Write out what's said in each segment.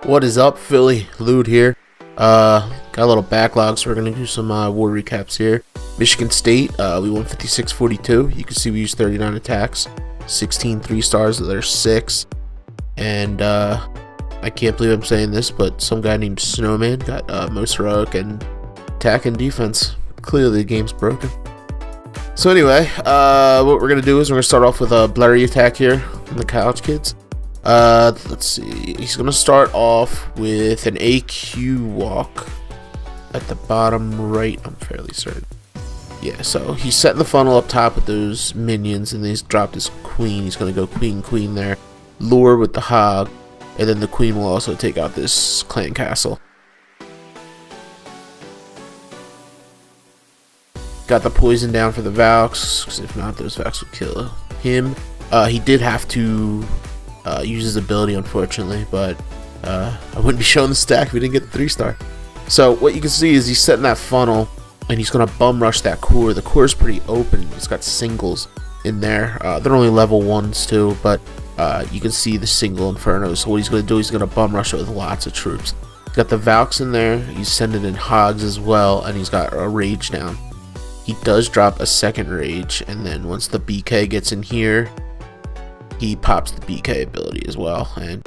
What is up, Philly? Lude here. Got a little backlog, so we're gonna do some war recaps here. Michigan State, we won 56-42. You can see we used 39 attacks, 16 3-stars. There's 6, and I can't believe I'm saying this, but some guy named Snowman got most heroic and attack and defense. Clearly, the game's broken. So anyway, what we're gonna do is we're gonna start off with a blurry attack here from the college kids. Let's see. He's gonna start off with an AQ walk at the bottom right. I'm fairly certain. Yeah, so he's setting the funnel up top with those minions, and then he's dropped his queen. He's gonna go queen there, lure with the hog, and then the queen will also take out this clan castle. Got the poison down for the Valks, because if not, those Valks would kill him. He did have to use his ability, unfortunately, but I wouldn't be showing the stack if we didn't get the 3-star. So what you can see is he's setting that funnel, and he's going to bum rush that core. The core is pretty open. He's got singles in there. They're only level 1s too, but you can see the single Inferno. So what he's going to do, he's going to bum rush it with lots of troops. He's got the Valks in there. He's sending in Hogs as well, and he's got a Rage down. He does drop a second Rage, and then once the BK gets in here, he pops the BK ability as well and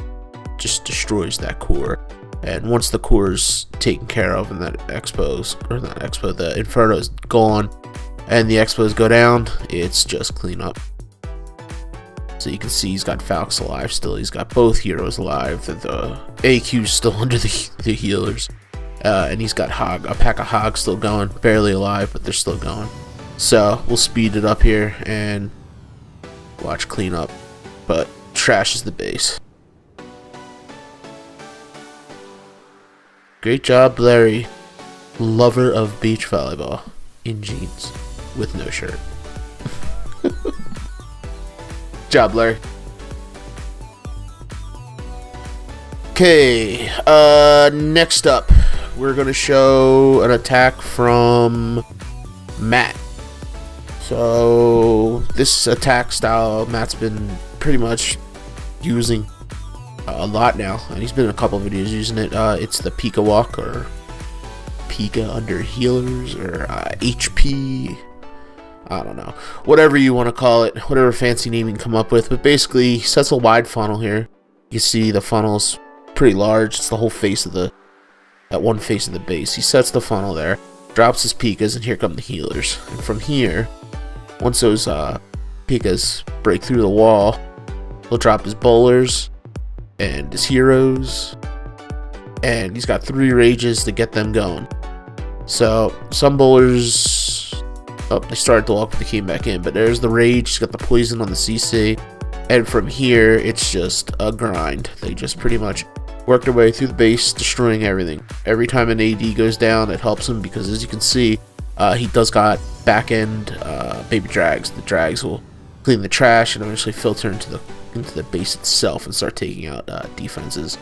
just destroys that core. And once the core's taken care of and that the Inferno's gone and the expos go down, it's just clean up. So you can see he's got Valks alive still. He's got both heroes alive. The AQ's still under the healers. And he's got a pack of Hogs still going, barely alive, but they're still going. So we'll speed it up here and watch clean up, but trashes the base. Great job, Larry, lover of beach volleyball, in jeans with no shirt. Job, Larry. Okay, next up, we're going to show an attack from Matt. So this attack style Matt's been pretty much using a lot now, and he's been in a couple videos using it. It's the Pika walk, or Pika under healers, or HP, I don't know, whatever you want to call it, whatever fancy name you can come up with. But basically he sets a wide funnel here. You see the funnel's pretty large. It's the whole face of that one face of the base. He sets the funnel there, drops his Pikas, and here come the healers. And from here, once those Pikas break through the wall, he'll drop his bowlers and his heroes, and he's got 3 rages to get them going. So some bowlers, they started to walk, but they came back in. But there's the rage. He's got the poison on the CC, and from here it's just a grind. They just pretty much work their way through the base, destroying everything. Every time an AD goes down, it helps him, because as you can see, he does got back end baby drags. The drags will clean the trash and eventually filter into the base itself and start taking out defenses.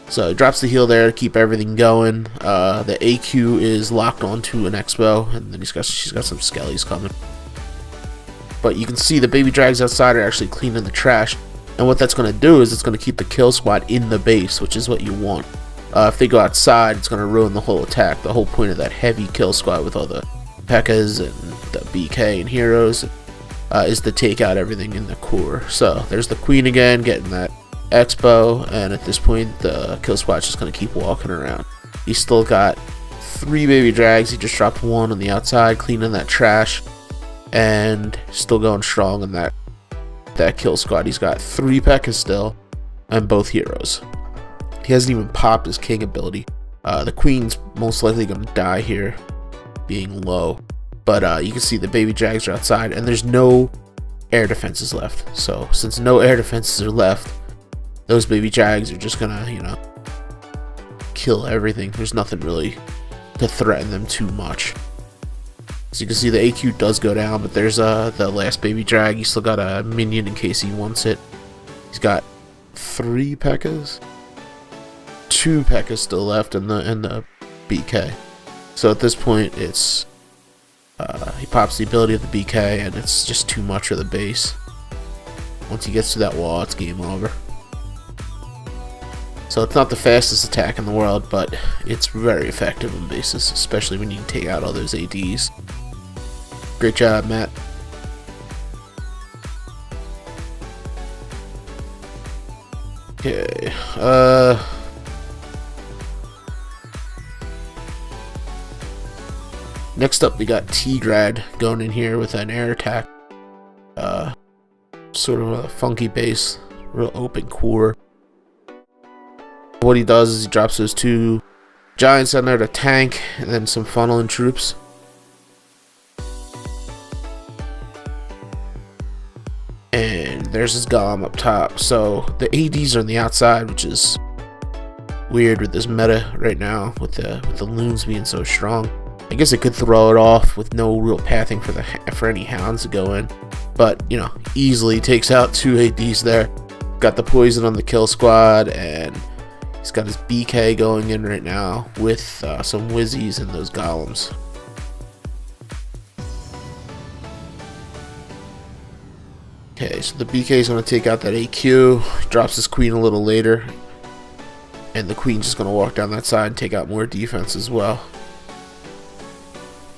So he drops the heal there to keep everything going. The AQ is locked onto an expo, and then she's got some skellies coming. But you can see the baby drags outside are actually cleaning the trash. And what that's going to do is it's going to keep the kill squad in the base, which is what you want. If they go outside, it's going to ruin the whole attack. The whole point of that heavy kill squad with all the P.E.K.K.A.s and the BK and heroes is to take out everything in the core. So there's the queen again, getting that expo, and at this point the kill squad's just going to keep walking around. He's still got 3 baby drags. He just dropped 1 on the outside, cleaning that trash, and still going strong in that kill squad. He's got 3 P.E.K.K.A.s still, and both heroes. He hasn't even popped his king ability. The queen's most likely going to die here, being low, but you can see the baby drags are outside, and there's no air defenses left. So since no air defenses are left, those baby drags are just gonna, kill everything. There's nothing really to threaten them too much. So you can see the AQ does go down, but there's the last baby drag. He's still got a minion in case he wants it. He's got 3 P.E.K.K.A.s, 2 P.E.K.K.A.s still left in the BK. So at this point, it's he pops the ability of the BK, and it's just too much for the base. Once he gets to that wall, it's game over. So it's not the fastest attack in the world, but it's very effective on bases, especially when you can take out all those ADs. Great job, Matt. Okay, next up we got T-Grad going in here with an air attack. Sort of a funky base, real open core. What he does is he drops those 2 giants down there to tank, and then some funneling troops. And there's his golem up top. So the ADs are on the outside, which is weird with this meta right now, with the loons being so strong. I guess it could throw it off with no real pathing for any hounds to go in, but you know, easily takes out 2 ADs there. Got the poison on the kill squad, and he's got his BK going in right now with some whizzies and those golems. Okay, so the BK is going to take out that AQ, drops his queen a little later, and the queen's just going to walk down that side and take out more defense as well.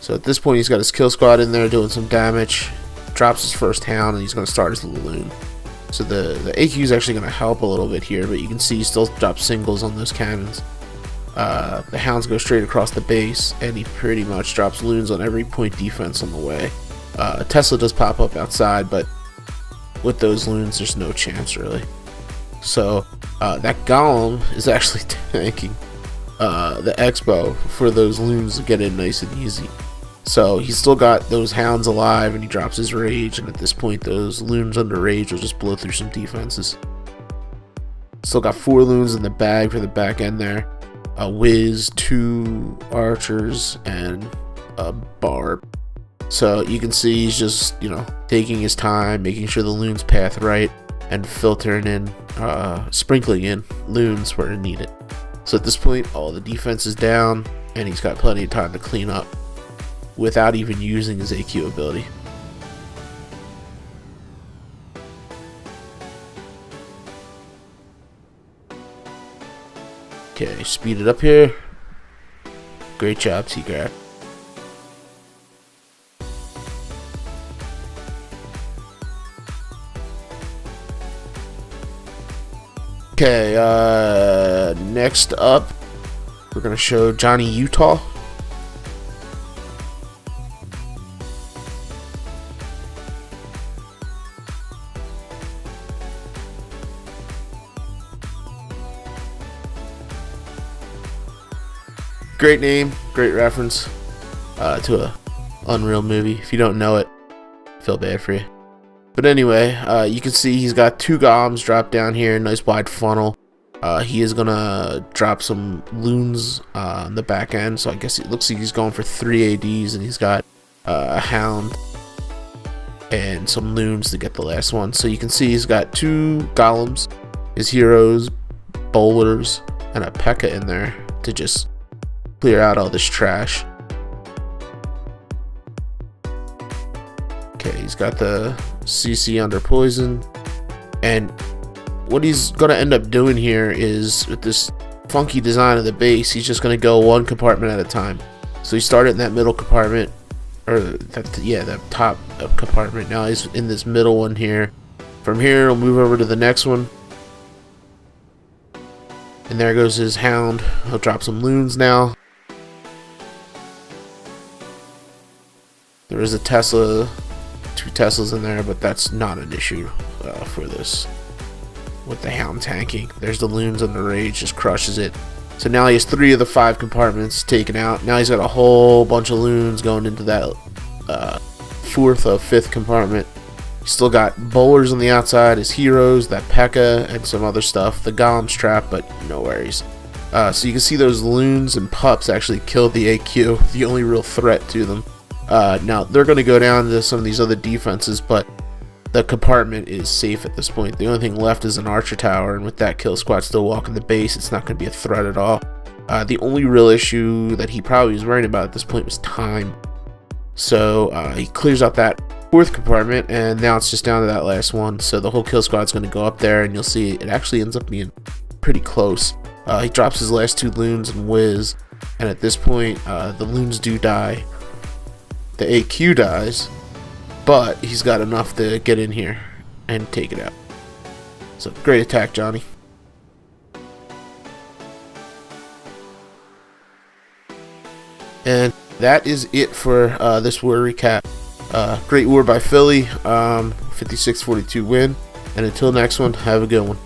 So at this point he's got his kill squad in there doing some damage, drops his first hound, and he's going to start his little loon. So the AQ is actually going to help a little bit here, but you can see he still drops singles on those cannons. The hounds go straight across the base, and he pretty much drops loons on every point defense on the way. Tesla does pop up outside, but with those loons there's no chance really. So that golem is actually tanking the Expo for those loons to get in nice and easy. So he's still got those hounds alive, and he drops his rage, and at this point those loons under rage will just blow through some defenses. Still got 4 loons in the bag for the back end there. A whiz, 2 archers, and a barb. So you can see he's just, you know, taking his time, making sure the loons path right, and filtering in, sprinkling in loons where needed. So at this point all the defense is down, and he's got plenty of time to clean up without even using his AQ ability. Okay, speed it up here. Great job, T-Grad. Okay, next up we're gonna show Johnny Utah. Great name, great reference to a Unreal movie. If you don't know it, I feel bad for you. But anyway, you can see he's got 2 golems dropped down here, nice wide funnel. He is gonna drop some loons on the back end, so I guess it looks like he's going for 3 ADs, and he's got a hound and some loons to get the last one. So you can see he's got 2 golems, his heroes, bowlers, and a P.E.K.K.A in there to just clear out all this trash. Okay, he's got the CC under poison, and what he's gonna end up doing here is, with this funky design of the base, he's just gonna go 1 compartment at a time. So he started in that middle compartment, or that top compartment. Now he's in this middle one here. From here he'll move over to the next one, and there goes his hound. He'll drop some loons now. There is a Tesla, 2 Teslas in there, but that's not an issue for this. With the hound tanking, there's the loons on the rage, just crushes it. So now he has 3 of the 5 compartments taken out. Now he's got a whole bunch of loons going into that 4th or 5th compartment. He's still got bowlers on the outside, his heroes, that P.E.K.K.A, and some other stuff. The golem's trapped, but no worries. So you can see those loons and pups actually killed the AQ, the only real threat to them. Now they're going to go down to some of these other defenses, but the compartment is safe at this point. The only thing left is an archer tower, and with that kill squad still walking the base, it's not going to be a threat at all. The only real issue that he probably was worried about at this point was time. So he clears out that 4th compartment, and now it's just down to that last one. So the whole kill squad's going to go up there, and you'll see it actually ends up being pretty close. He drops his last 2 loons and whiz, and at this point the loons do die. The AQ dies, but he's got enough to get in here and take it out. So great attack, Johnny. And that is it for this war recap. Great war by Philly, 56-42 win. And until next one, have a good one.